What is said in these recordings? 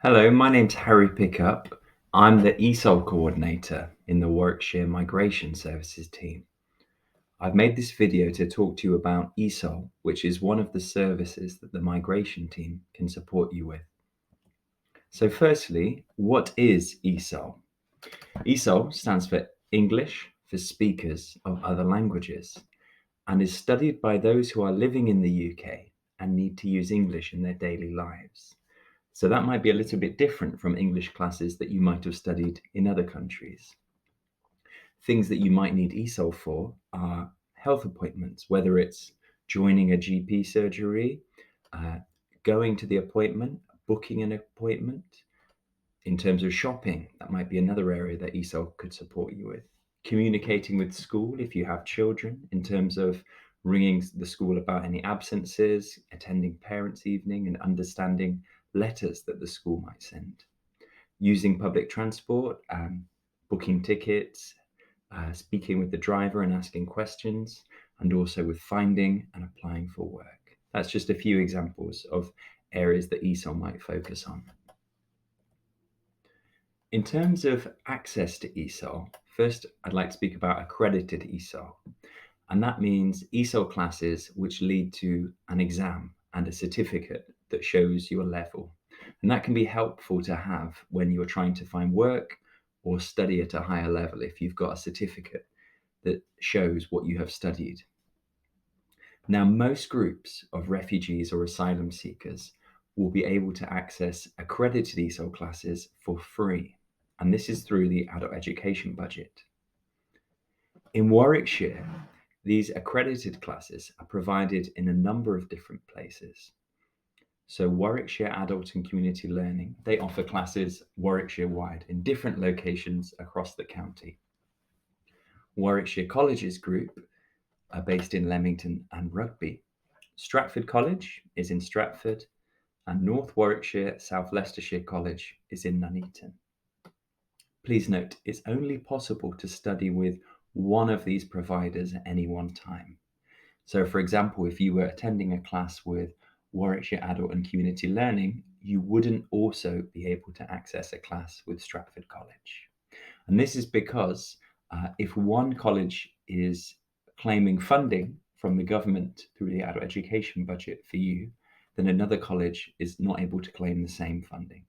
Hello, my name's Harry Pickup. I'm the ESOL coordinator in the Warwickshire Migration Services team. I've made this video to talk to you about ESOL, which is one of the services that the migration team can support you with. So firstly, what is ESOL? ESOL stands for English for Speakers of Other Languages and is studied by those who are living in the UK and need to use English in their daily lives. So that might be a little bit different from English classes that you might have studied in other countries. Things that you might need ESOL for are health appointments, whether it's joining a GP surgery, going to the appointment, booking an appointment. In terms of shopping, that might be another area that ESOL could support you with. Communicating with school if you have children, in terms of ringing the school about any absences, attending parents' evening, and understanding letters that the school might send. Using public transport, booking tickets, speaking with the driver and asking questions, and also with finding and applying for work. That's just a few examples of areas that ESOL might focus on. In terms of access to ESOL, first I'd like to speak about accredited ESOL. And that means ESOL classes which lead to an exam and a certificate that shows your level. And that can be helpful to have when you're trying to find work or study at a higher level if you've got a certificate that shows what you have studied. Now, most groups of refugees or asylum seekers will be able to access accredited ESOL classes for free. And this is through the adult education budget. In Warwickshire, these accredited classes are provided in a number of different places. So Warwickshire Adult and Community Learning, they offer classes Warwickshire-wide in different locations across the county. Warwickshire Colleges Group are based in Leamington and Rugby. Stratford College is in Stratford, and North Warwickshire South Leicestershire College is in Nuneaton. Please note, it's only possible to study with one of these providers at any one time. So, for example, if you were attending a class with Warwickshire Adult and Community Learning, you wouldn't also be able to access a class with Stratford College. And this is because if one college is claiming funding from the government through the adult education budget for you, then another college is not able to claim the same funding.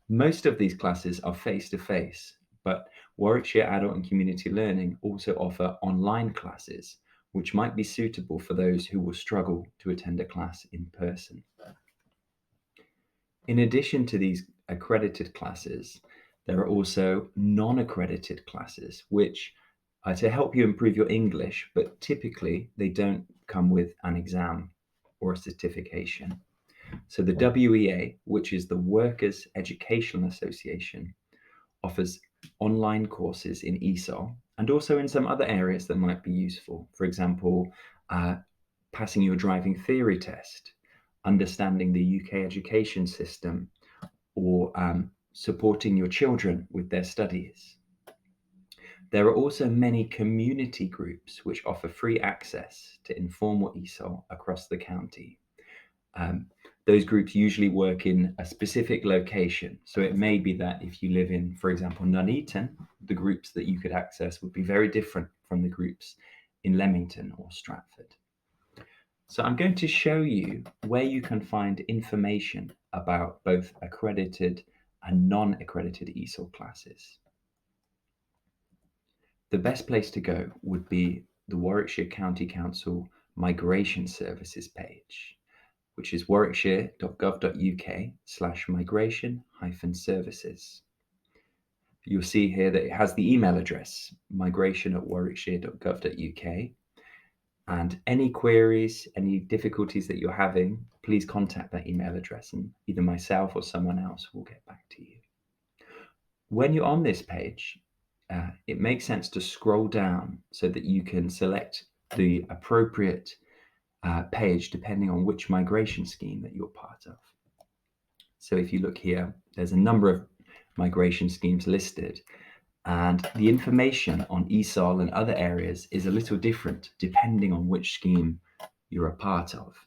Most of these classes are face-to-face, but Warwickshire Adult and Community Learning also offer online classes, which might be suitable for those who will struggle to attend a class in person. In addition to these accredited classes, there are also non-accredited classes, which are to help you improve your English, but typically they don't come with an exam or a certification. So the WEA, which is the Workers' Educational Association, offers online courses in ESOL and also in some other areas that might be useful. For example, passing your driving theory test, understanding the UK education system, or supporting your children with their studies. There are also many community groups which offer free access to informal ESOL across the county. Those groups usually work in a specific location. So it may be that if you live in, for example, Nuneaton, the groups that you could access would be very different from the groups in Leamington or Stratford. So I'm going to show you where you can find information about both accredited and non-accredited ESOL classes. The best place to go would be the Warwickshire County Council Migration Services page, which is warwickshire.gov.uk/migration-services. You'll see here that it has the email address, migration@warwickshire.gov.uk. And any queries, any difficulties that you're having, please contact that email address and either myself or someone else will get back to you. When you're on this page, it makes sense to scroll down so that you can select the appropriate page depending on which migration scheme that you're part of. So if you look here, there's a number of migration schemes listed, and the information on ESOL and other areas is a little different depending on which scheme you're a part of.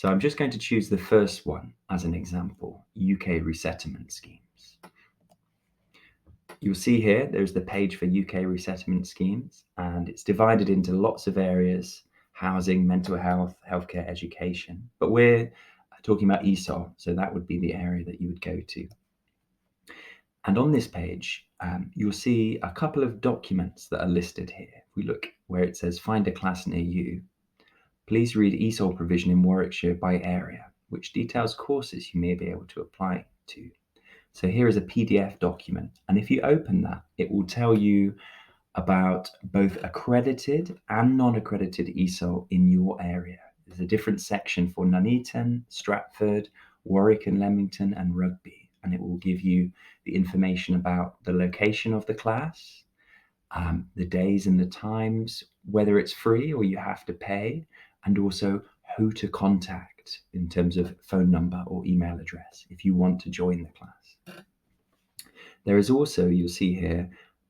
So I'm just going to choose the first one as an example, UK resettlement schemes. You'll see here, there's the page for UK resettlement schemes, and it's divided into lots of areas: housing, mental health, healthcare, education. But we're talking about ESOL, so that would be the area that you would go to. And on this page, you'll see a couple of documents that are listed here. If we look where it says find a class near you, please read ESOL provision in Warwickshire by area, which details courses you may be able to apply to. So here is a PDF document, and if you open that, it will tell you about both accredited and non-accredited ESOL in your area. There's a different section for Nuneaton, Stratford, Warwick and Leamington, and Rugby, and it will give you the information about the location of the class, the days and the times, whether it's free or you have to pay, and also who to contact in terms of phone number or email address if you want to join the class. There is also, you'll see here,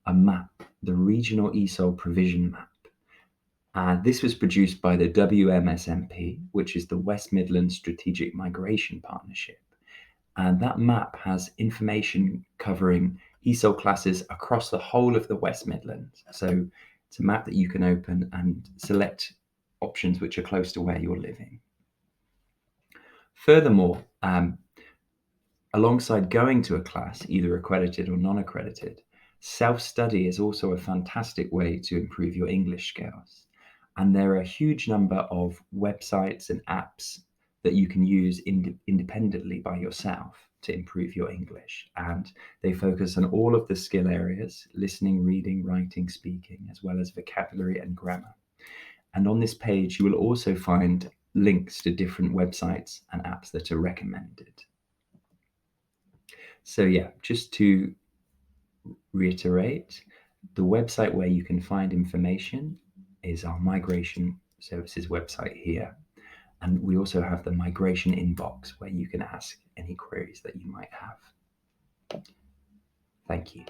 a map, the Regional ESOL Provision Map. This was produced by the WMSMP, which is the West Midlands Strategic Migration Partnership. And that map has information covering ESOL classes across the whole of the West Midlands. So it's a map that you can open and select options which are close to where you're living. Furthermore, alongside going to a class, either accredited or non-accredited, self-study is also a fantastic way to improve your English skills. And there are a huge number of websites and apps that you can use independently by yourself to improve your English. And they focus on all of the skill areas: listening, reading, writing, speaking, as well as vocabulary and grammar. And on this page, you will also find links to different websites and apps that are recommended. So yeah, just to reiterate, the website where you can find information is our migration services website here. And we also have the migration inbox where you can ask any queries that you might have. Thank you.